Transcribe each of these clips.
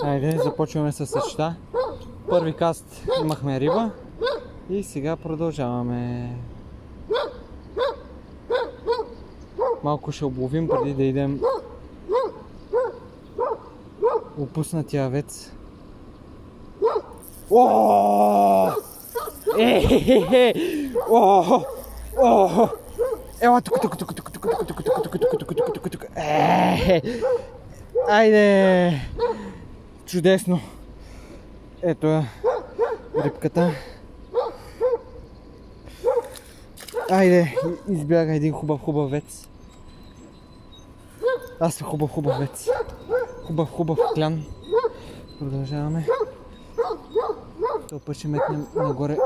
Хайде, започваме с съчета. Първи каст имахме риба и сега продължаваме. Малко ще обловим преди да идем опуснатия авец. Оооо! Ела тук. Айде! Чудесно! Ето е рибката. Айде, избяга един хубав вец. Аз съм хубав вец. Хубав клян. Продължаваме. Това път ще метнем нагоре.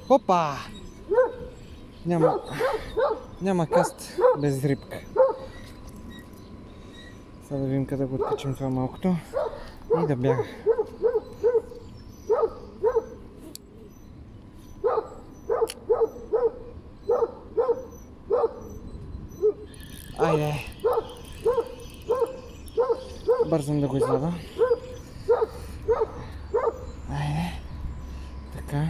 Опа! Няма каст без рибка. Сега да видим къде го откачим това малкото и да бяга. Айде! Бързам да го извада. Айде! Така.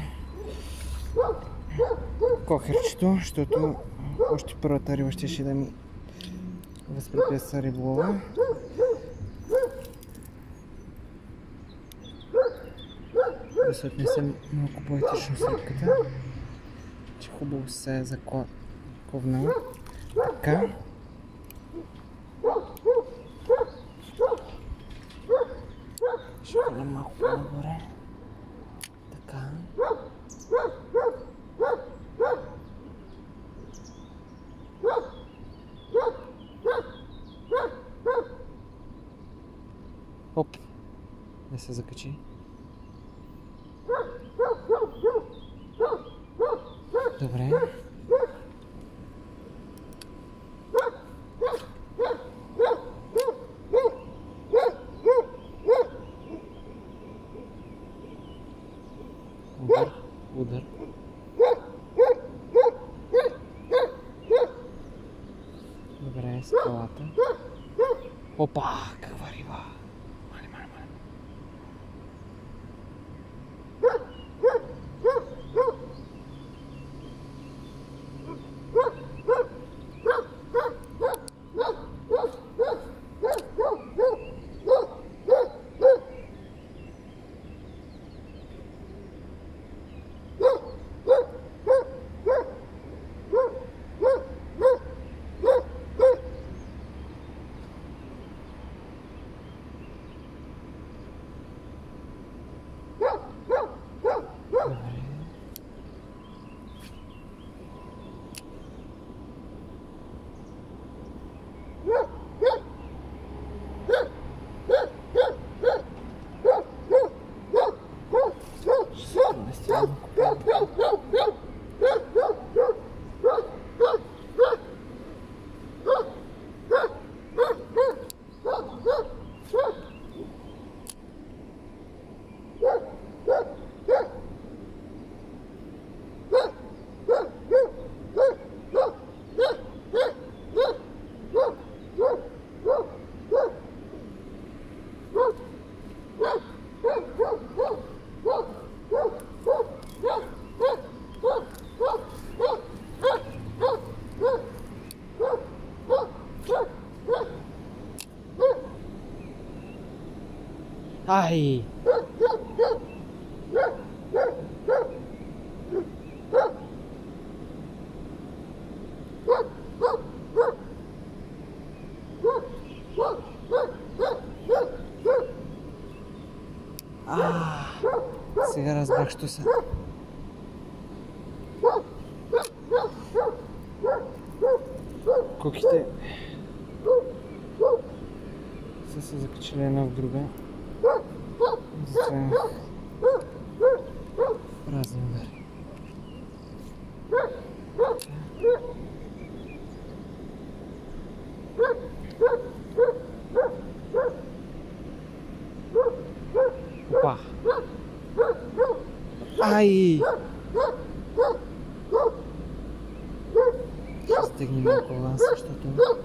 Кохерчето, защото още първата риба ще да ми възпрепятства риболова. Да се отнесем малко поетично с рибката, че хубаво се е заковнала. Така. Ще хвалям малко по-нагоре. Така. Оп! Не се закачи. Добре. Удар. Добре, скалата. Опа! Каква риба! Ай! Сега разбрах, що са. Коките са се закачили една в друга. Затова разни удари. Опа! Ай! затегнем малко ланс, защото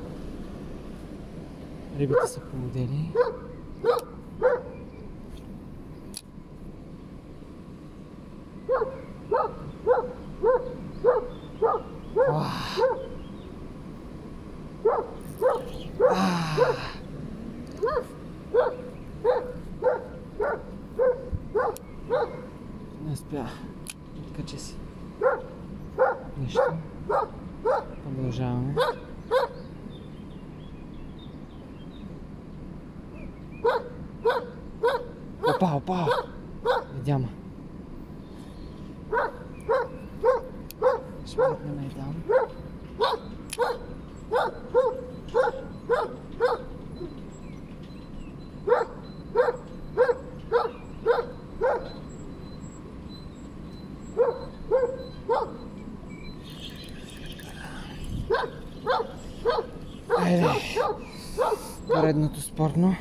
рибите са полудели. Не успя. Откачи си. Нищо. Продължаваме. Опа! Видяма. Ще върнем и там. Айде! Поредното спортно.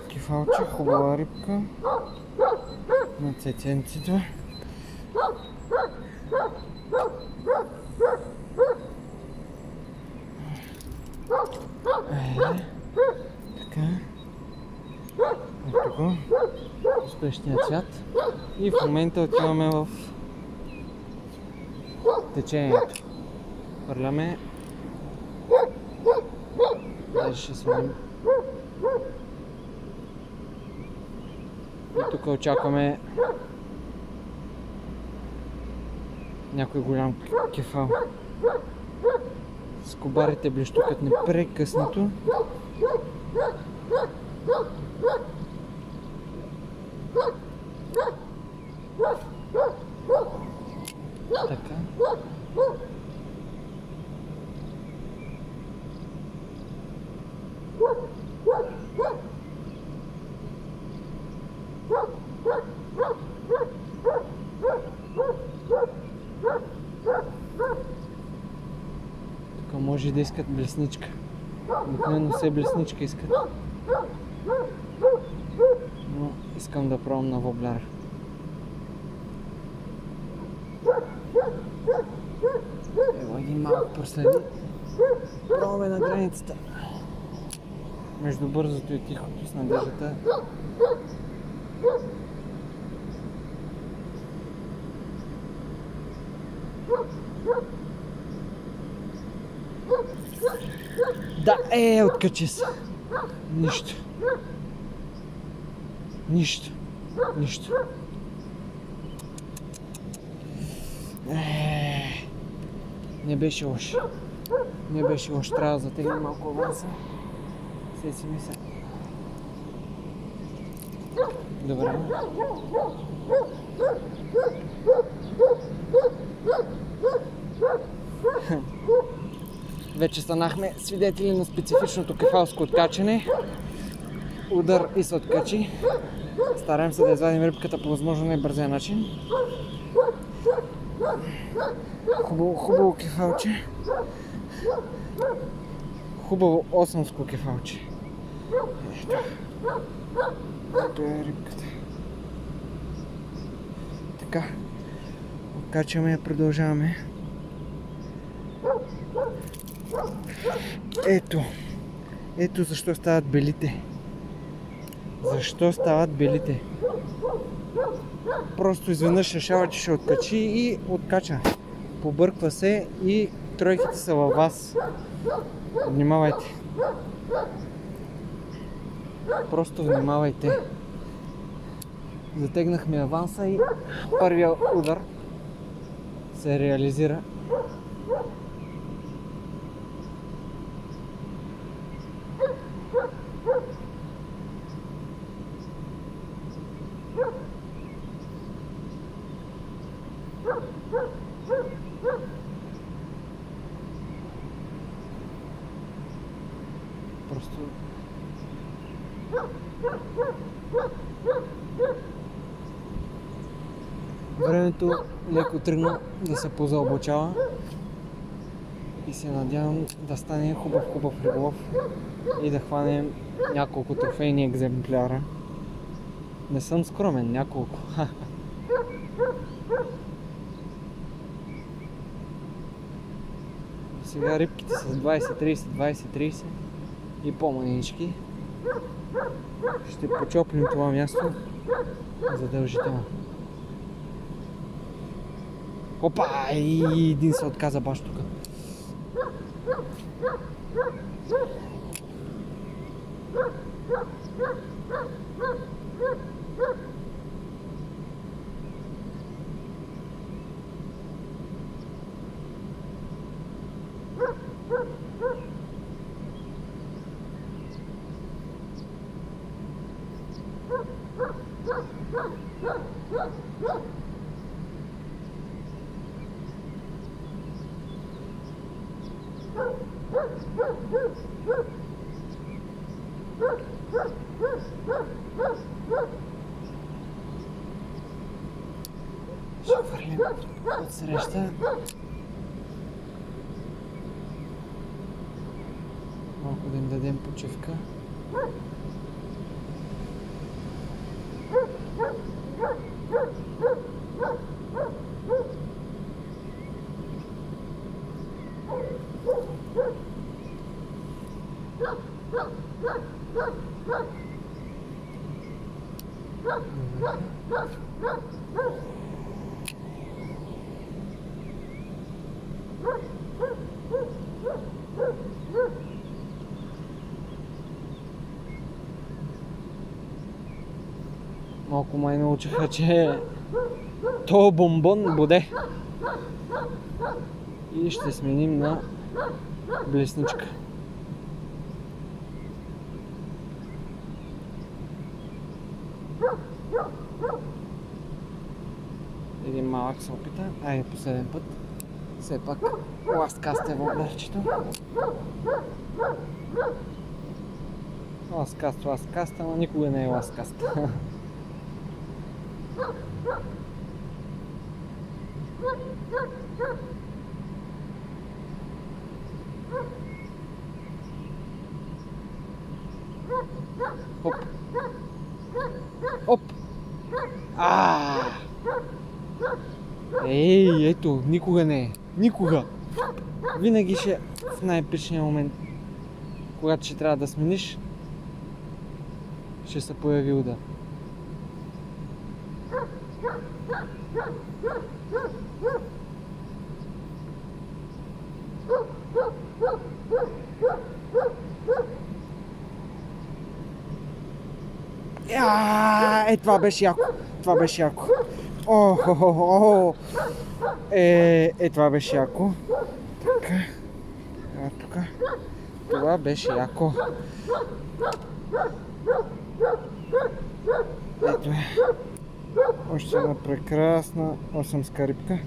Кефалче, хубава рибка. На цеценцето. Айде. Така. Ето го. Успешният цвят. И в момента отиваме в течението. Хвърляме. Даже ще сменим. И тук очакваме някой голям кефал. Скобарите блещукат непрекъснато. Така. Тук може да искат блесничка. Обикновено все блесничка искат. Но искам да пробвам на воблера. Ево един малък последен. Пробваме на границата. Между бързото и тихото с надеждата. Да, откачи се. Нищо. Не беше лош. Трябва да затегнем малко аванса. Сеси ми се. Добре. Вече станахме свидетели на специфичното кефалско откачане. Удар и се откачи. Стараем се да извадим рибката по възможно най-бързия начин. Хубаво кефалче. Хубаво 8-ско кефалче. Ето е рибката. Така. Откачваме я, продължаваме. Ето защо стават белите. Просто изведнъж решава, че ще откачи и откача. Побърква се и тройките са във вас. Внимавайте. Просто внимавайте. Затегнахме аванса и първия удар се реализира. Просто времето леко тръгна да се позълбочава и се надявам да стане хубав риболов и да хванем няколко трофейни екземпляра. Не съм скромен, няколко. Сега рибките с 20-30 и по-манички. Ще почоплим това място задължително. Опа! И един се отказа баш тук. Ще хвърлим отсреща. Малко да им дадем почивка. Малко май научиха, че то бомбон боде. И ще сменим на блесничка. Един малък се опита. Айде последен път. Все пак ласткаст е воблерчето. Ласткаст, ама никога не е ласткаст. Оп! Оп! Ей, ето, никога не е. Никога! Винаги ще в най-пичния момент, когато ще трябва да смениш, ще се появи удар. Това беше яко. Това беше яко. Това беше яко. Така. Тук. Това беше яко. Ето е. Още една прекрасна 8-ска рибка.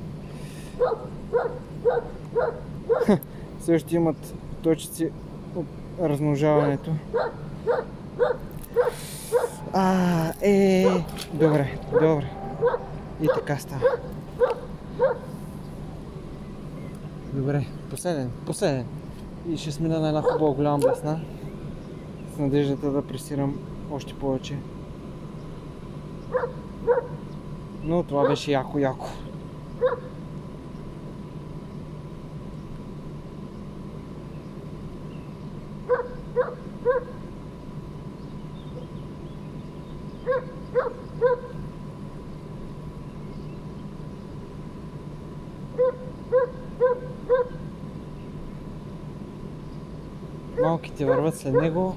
Също имат точици от размножаването. Добре. И така става. Добре, последен. И ще смина на една хубава голяма блесна. С надеждата да пресирам още повече. Но това беше яко. Малките върват след него.